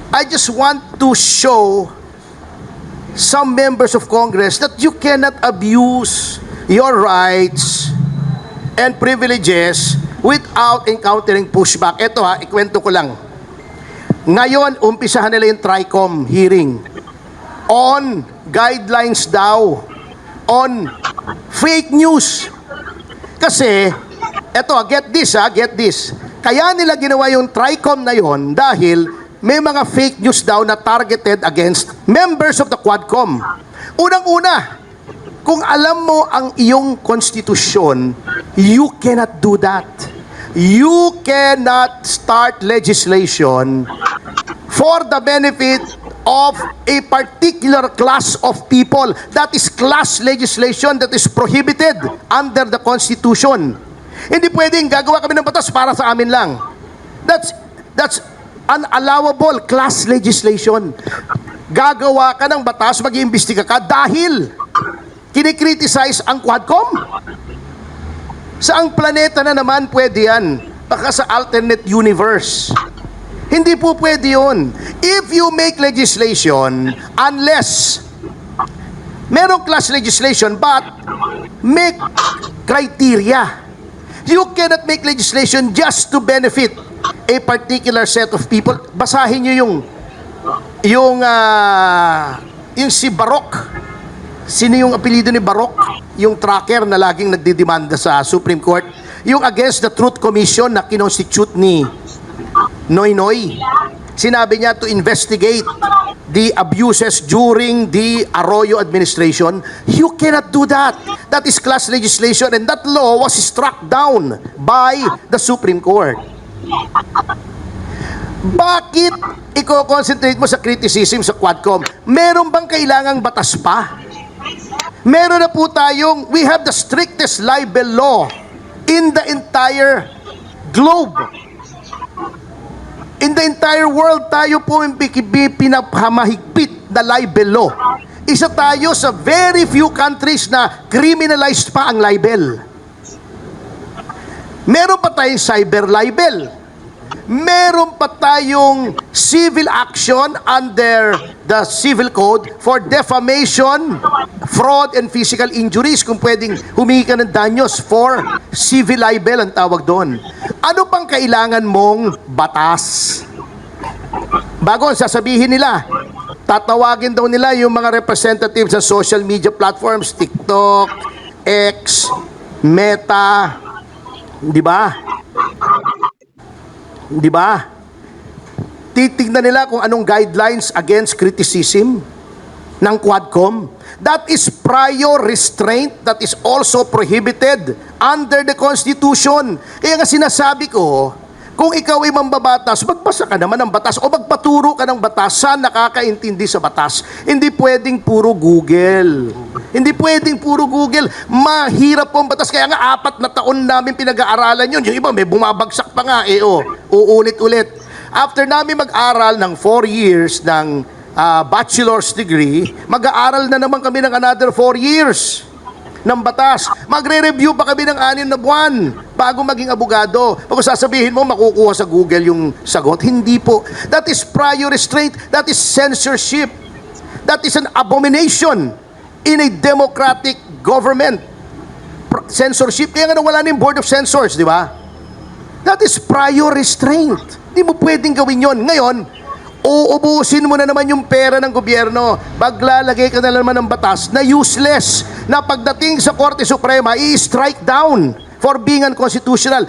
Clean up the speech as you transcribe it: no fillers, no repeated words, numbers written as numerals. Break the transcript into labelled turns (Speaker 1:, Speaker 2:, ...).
Speaker 1: I just want to show some members of Congress that you cannot abuse your rights and privileges without encountering pushback. Ito ha, ikwento ko lang. Ngayon, umpisahan nila yung TRICOM hearing on guidelines daw on fake news. Kasi, eto, get this. Kaya nila ginawa yung TRICOM na yon dahil may mga fake news daw na targeted against members of the Quadcom. Unang-una, kung alam mo ang iyong konstitusyon, you cannot do that. You cannot start legislation for the benefit of a particular class of people. That is class legislation that is prohibited under the Constitution. Hindi pwedeng gagawa kami ng batas para sa amin lang. That's unallowable class legislation. Gagawa ka ng batas, mag-iimbestiga ka dahil kinikriticize ang Quadcom. Saang planeta na naman pwede yan? Baka sa alternate universe. Hindi po pwede yun. If you make legislation, unless merong class legislation, but make criteria. You cannot make legislation just to benefit a particular set of people. Basahin nyo yung si Barok. Sino yung apelido ni Barok? Yung tracker na laging nagdidemanda sa Supreme Court. Yung against the Truth Commission na kinonstitute ni Noynoy. Sinabi niya to investigate the abuses during the Arroyo administration. You cannot do that. That is class legislation and that law was struck down by the Supreme Court. Bakit i-concentrate mo sa criticism sa Quadcom? Meron bang kailangang batas pa? Meron na po tayong, we have the strictest libel law in the entire globe. In the entire world, tayo po yung pinapamahigpit na libel law. Isa tayo sa very few countries na criminalized pa ang libel. Meron pa tayong cyber libel. Meron pa tayong civil action under the civil code for defamation, fraud, and physical injuries. Kung pwedeng humingi ka ng danyos for civil libel ang tawag doon. Ano pang kailangan mong batas? Bago sasabihin nila, tatawagin daw nila yung mga representatives sa social media platforms, TikTok, X, Meta, di ba? Di ba? Titignan nila kung anong guidelines against criticism ng Quadcom. That is prior restraint that is also prohibited under the Constitution. Kaya nga sinasabi ko, kung ikaw ay mambabatas, magbasa ka naman ng batas o magpaturo ka ng batas sa nakakaintindi sa batas. Hindi pwedeng puro Google. Hindi pwedeng puro Google. Mahirap po ang batas. Kaya nga 4 na taon namin pinag-aaralan yun. Yung iba may bumabagsak pa nga. Uulit-ulit. After namin mag-aral ng 4 years ng bachelor's degree, mag-aaral na naman kami ng another 4 years ng batas. Magre-review pa kami ng 6 na buwan bago maging abogado. Pag sasabihin mo, makukuha sa Google yung sagot. Hindi po. That is prior restraint. That is censorship. That is an abomination in a democratic government. Censorship. Kaya nga nawala na yung Board of Censors, di ba? That is prior restraint. Hindi mo pwedeng gawin yon. Ngayon, uubusin mo na naman yung pera ng gobyerno. Baglalagay ka na naman ng batas na useless, na pagdating sa Korte Suprema, i-strike down for being unconstitutional.